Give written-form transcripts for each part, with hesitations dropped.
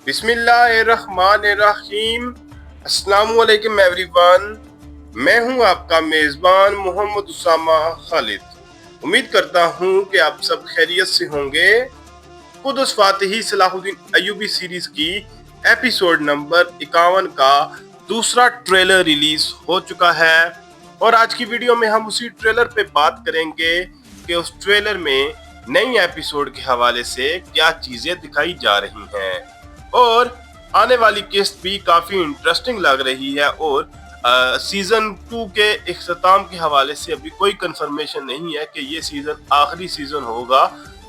बिस्मिल्लाहिर्रहमानिर्रहीम। अस्सलामुअलैकुम एवरीवन। मैं हूं आपका मेज़बान मोहम्मद उसामा खालिद। उम्मीद करता हूं कि आप सब खैरियत से होंगे। कुदस फातिही सलाहुद्दीन अय्यूबी सीरीज की एपिसोड नंबर 51 का दूसरा ट्रेलर रिलीज हो चुका है और आज की वीडियो में हम उसी ट्रेलर पे बात करेंगे कि उस ट्रेलर में नई एपिसोड के हवाले से क्या चीजें दिखाई जा रही हैं और आने वाली किस्त भी काफी इंटरेस्टिंग लग रही है। और सीजन 2 के इख्तिताम के हवाले से अभी कोई कंफर्मेशन नहीं है कि ये सीजन आखिरी सीजन होगा,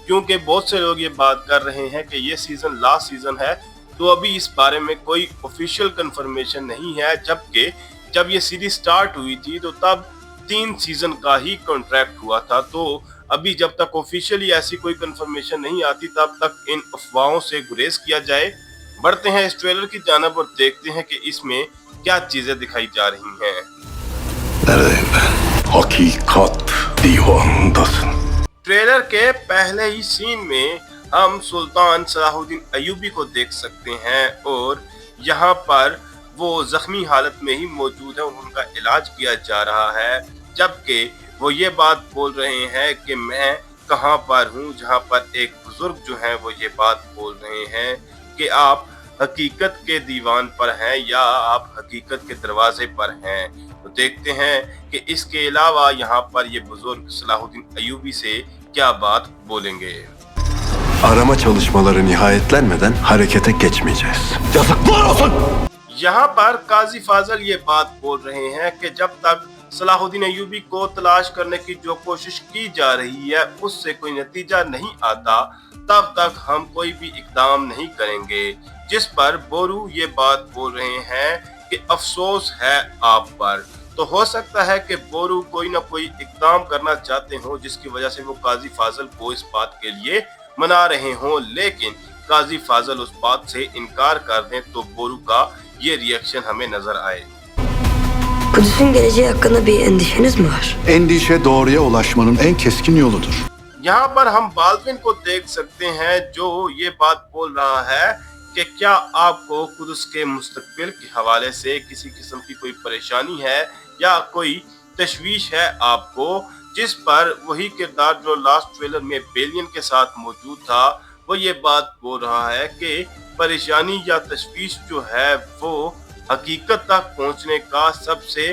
क्योंकि बहुत से लोग ये बात कर रहे हैं कि ये सीजन लास्ट सीजन है। तो अभी इस बारे में कोई ऑफिशियल कंफर्मेशन नहीं है, जबकि जब ये सीरीज स्टार्ट हुई थी तो तब 3 सीजन का ही कॉन्ट्रैक्ट हुआ था। तो अभी जब तक ऑफिशियली ऐसी कोई कंफर्मेशन नहीं आती तब तक इन अफवाहों से गुरेज किया जाए। बढ़ते हैं इस ट्रेलर की जानिब और देखते हैं कि इसमें क्या चीजें दिखाई जा रही हैं। ट्रेलर के पहले ही सीन में हम सुल्तान सलाहुद्दीन अय्यूबी को देख सकते हैं और यहाँ पर वो जख्मी हालत में ही मौजूद है और उनका इलाज किया जा रहा है, जबकि वो ये बात बोल रहे हैं कि मैं कहाँ पर हूँ, जहाँ पर एक बुजुर्ग जो है वो ये बात बोल रहे हैं कि आप हकीकत के दीवान पर हैं या आप हकीकत के दरवाजे पर हैं। तो देखते हैं कि इसके अलावा यहाँ पर ये बुजुर्ग सलाहुद्दीन अय्यूबी से क्या बात बोलेंगे। Arama çalışmaları nihayetlenmeden harekete geçmeyeceğiz. Yazıklar olsun! यहाँ पर काजी फाजल ये बात बोल रहे हैं कि जब तक सलाहुद्दीन अय्यूबी को तलाश करने की जो कोशिश की जा रही है उससे कोई नतीजा नहीं आता, तब तक हम कोई भी इकदाम नहीं करेंगे। जिस पर बोरू ये बात बोल रहे हैं कि अफसोस है आप पर। तो हो सकता है कि बोरू कोई ना कोई इकदाम करना चाहते हो जिसकी वजह से वो काजी फाजल को इस बात के लिए मना रहे हों, लेकिन काजी फाजल उस बात से इनकार कर दें तो बोरू का ये रिएक्शन हमें नजर आए। Kudüs'ün geleceği hakkında bir endişeniz mi var? Endişe doğruya ulaşmanın en keskin yoludur. यहाँ पर हम बाल्डविन को देख सकते हैं जो ये बात बोल रहा है कि क्या आपको कुदस के मुस्तकबिल के हवाले से किसी किस्म की कोई परेशानी है या कोई तशवीश है आपको, जिस पर वही किरदार जो लास्ट ट्रेलर में बेलियन के साथ मौजूद था वो ये बात बोल रहा है कि परेशानी या तशवीश जो है वो हकीकत तक पहुंचने का सबसे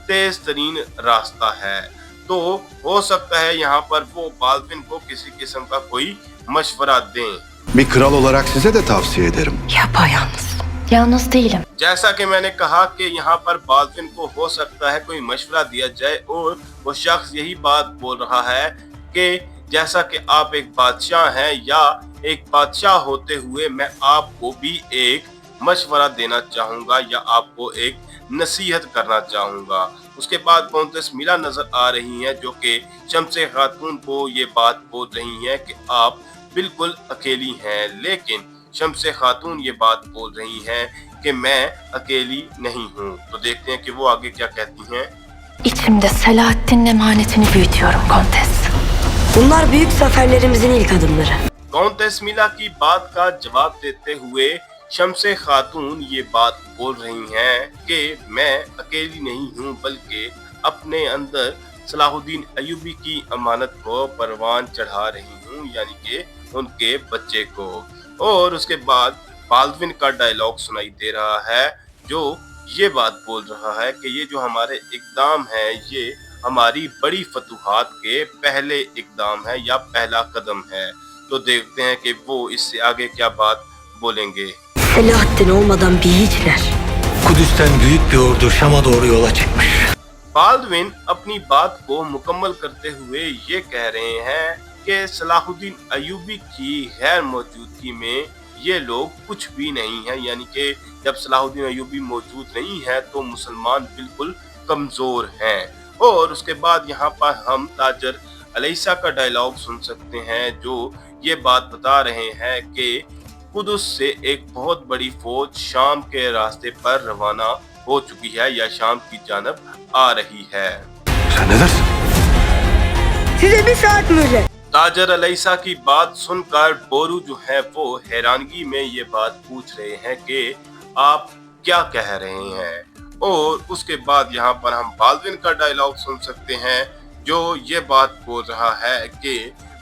तेज तरीन रास्ता है। तो हो सकता है यहाँ पर वो बाल्डविन को किसी किस्म का कोई मशवरा दें। Bir kral olarak size de tavsiye ederim. Yapayalnız. Yalnız değilim. जैसा कि मैंने कहा कि यहाँ पर बाल्डविन को हो सकता है कोई मशवरा दिया जाए और वो शख्स यही बात बोल रहा है कि जैसा कि आप एक बादशाह हैं या एक बादशाह होते हुए मैं आपको भी एक मशवरा देना चाहूँगा या आपको एक नसीहत करना चाहूँगा। उसके बाद कॉन्टेस मिला नजर आ रही हैं जो कि शम्से खातून को ये बात बोल रही हैं कि आप बिल्कुल अकेली हैं, लेकिन शम्से खातून ये बात बोल रही हैं कि मैं अकेली नहीं हूँ। तो देखते हैं कि वो आगे क्या कहती हैं। İçimde Selahattin'in emanetini büyütüyorum Kontes. Bunlar büyük zaferlerimizin ilk adımları. कॉन्टेस मिला की बात का जवाब देते हुए शम्से खातून ये बात बोल रही हैं कि मैं अकेली नहीं हूँ बल्कि अपने अंदर सलाहुद्दीन अय्यूबी की अमानत को परवान चढ़ा रही हूँ, यानी कि उनके बच्चे को। और उसके बाद बाल्डविन का डायलॉग सुनाई दे रहा है जो ये बात बोल रहा है कि ये जो हमारे इकदाम है ये हमारी बड़ी फतूहात के पहले इकदाम है या पहला कदम है। तो देखते हैं कि वो इससे आगे क्या बात बोलेंगे। Selahattin olmadan bir hiçler. Kudüs'ten büyük bir ordu Şam'a doğru yola çıkmış. Baldwin अपनी बात को मुकम्मल करते हुए ये कह रहे हैं कि सलाहुद्दीन अय्यूबी की गैर मौजूदगी में ये लोग कुछ भी नहीं है, यानी कि जब सलाहुद्दीन अय्यूबी मौजूद नहीं है तो मुसलमान बिल्कुल कमजोर हैं। और उसके बाद यहाँ पर हम ताजर अलैसा का डायलॉग सुन सकते हैं जो ये बात बता रहे हैं कि कुदुस से एक बहुत बड़ी फौज शाम के रास्ते पर रवाना हो चुकी है या शाम की जानब आ रही है। Sen ne dersin? Size bir saat mühlet. ताजर अलैसा की बात सुनकर बोरू जो है वो हैरानगी में ये बात पूछ रहे हैं कि आप क्या कह रहे हैं। और उसके बाद यहाँ पर हम बाल्डविन का डायलॉग सुन सकते हैं जो ये बात बोल रहा है कि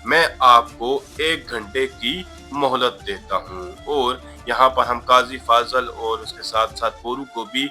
मैं आपको 1 घंटे की मोहलत देता हूँ। और यहाँ पर हम काजी फाजल और उसके साथ साथ बोरू को भी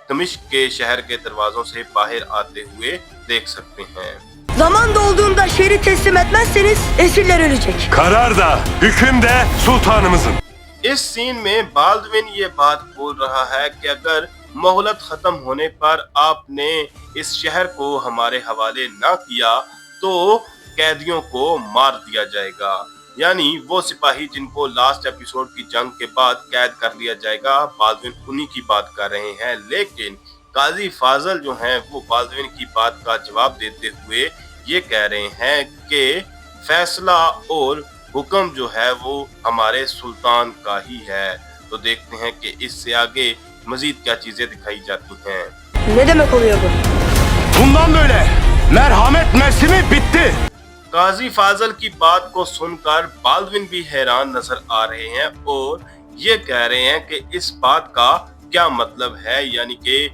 दमिश्क के शहर के दरवाजों से बाहर आते हुए देख सकते हैं। Zaman dolduğunda şehri teslim etmezseniz esirler ölecek. Karar da, hüküm de sultanımızın. इस सीन में बाल्डविन ये बात बोल रहा है कि अगर मोहलत खत्म होने पर आपने इस शहर को हमारे हवाले ना किया तो कैदियों को मार दिया जाएगा। यानी वो सिपाही जिनको लास्ट एपिसोड की जंग के बाद कैद कर लिया जाएगा, बाल्डविन उन्हीं की बात कर रहे हैं। लेकिन काजी फाजल जो हैं वो बाल्डविन की बात का जवाब देते हुए ये कह रहे हैं कि फैसला और हुक्म जो है वो हमारे सुल्तान का ही है। तो देखते हैं कि इससे आगे मजीद क्या चीजें दिखाई जाती हैं। Ne demek oluyor bu? Bundan böyle merhamet mevsimi bitti. काजी फाजल की बात को सुनकर बाल्डविन भी हैरान नजर आ रहे हैं और ये कह रहे हैं कि इस बात का क्या मतलब है, यानी कि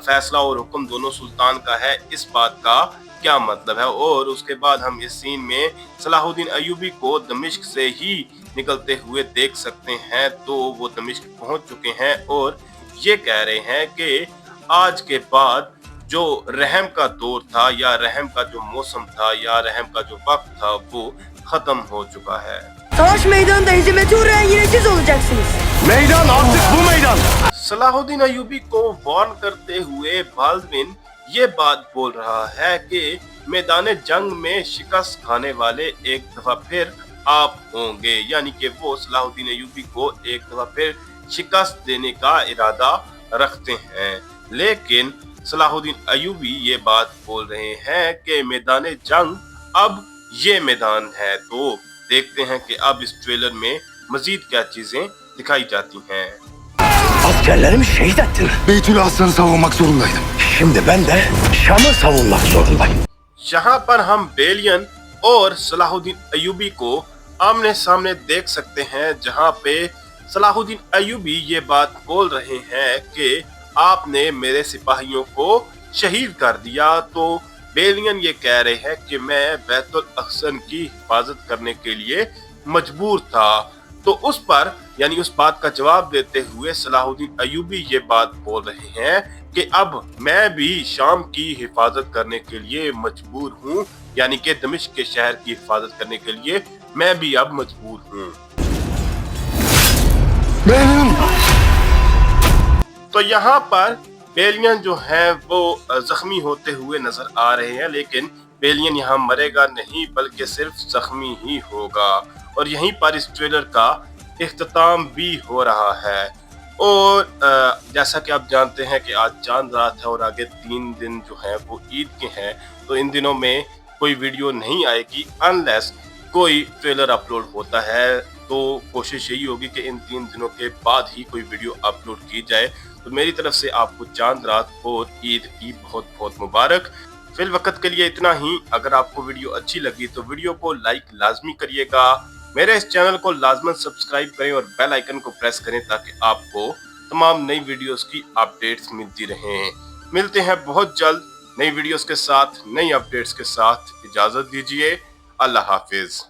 फैसला और हुक्म दोनों सुल्तान का है, इस बात का क्या मतलब है। और उसके बाद हम इस सीन में सलाहुद्दीन अय्यूबी को दमिश्क से ही निकलते हुए देख सकते हैं। तो वो दमिश्क पहुंच चुके हैं और ये कह रहे हैं कि आज के बाद जो रहम का दौर था या रहम का जो मौसम था या रहम का जो वक्त था वो खत्म हो चुका है। Savaş meydanında hizmete uğrayan yine siz olacaksınız. Meydan artık bu meydan. Salahuddin Ayyubi को वार्न करते हुए बाल्डविन ये बात बोल रहा है कि मैदान जंग में शिकस्त खाने वाले एक दफा फिर आप होंगे। यानी कि वो सलाहुद्दीन अय्यूबी को एक दफा फिर शिकस्त देने का इरादा रखते हैं। लेकिन सलाहुद्दीन अय्यूबी ये बात बोल रहे हैं कि मैदान जंग अब ये मैदान है। तो देखते हैं कि अब इस ट्रेलर में मजीद क्या चीजें दिखाई जाती हैं। Askerlerimi şehit ettin. Beytül Aslan'ı savunmak zorundaydım. Şimdi ben de Şam'ı savunmak zorundayım. यहाँ पर हम बेलियन और सलाहुद्दीन अय्यूबी को आमने सामने देख सकते हैं, जहाँ पे सलाहुद्दीन अय्यूबी ये बात बोल रहे हैं कि आपने मेरे सिपाहियों को शहीद कर दिया। तो बेलियन ये कह रहे हैं कि मैं बैतुल अहसन की हिफाजत करने के लिए मजबूर था। तो उस पर यानी उस बात का जवाब देते हुए सलाहुद्दीन अय्यूबी ये बात बोल रहे हैं कि अब मैं भी शाम की हिफाजत करने के लिए मजबूर हूँ, यानी कि दमिश्क के शहर की हिफाजत करने के लिए मैं भी अब मजबूर हूँ। तो यहाँ पर बेलियन जो है वो जख्मी होते हुए नजर आ रहे हैं, लेकिन बेलियन यहाँ मरेगा नहीं बल्कि सिर्फ जख्मी ही होगा। और यहीं पर इस ट्रेलर का इख्तिताम भी हो रहा है। और जैसा कि आप जानते हैं कि आज चांद रात है और आगे 3 दिन जो है वो ईद के हैं। तो इन दिनों में कोई वीडियो नहीं आएगी अनलेस कोई ट्रेलर अपलोड होता है। तो कोशिश यही होगी कि इन 3 दिनों के बाद ही कोई वीडियो अपलोड की जाए। तो मेरी तरफ से आपको चांद रात और ईद की बहुत बहुत मुबारक। फिल वक्त के लिए इतना ही। अगर आपको वीडियो अच्छी लगी तो वीडियो को लाइक लाजमी करिएगा, मेरे इस चैनल को लाजमन सब्सक्राइब करें और बेल आइकन को प्रेस करें ताकि आपको तमाम नई वीडियोस की अपडेट्स मिलती रहें। मिलते हैं बहुत जल्द नई वीडियोस के साथ, नई अपडेट्स के साथ। इजाजत दीजिए। अल्लाह हाफिज।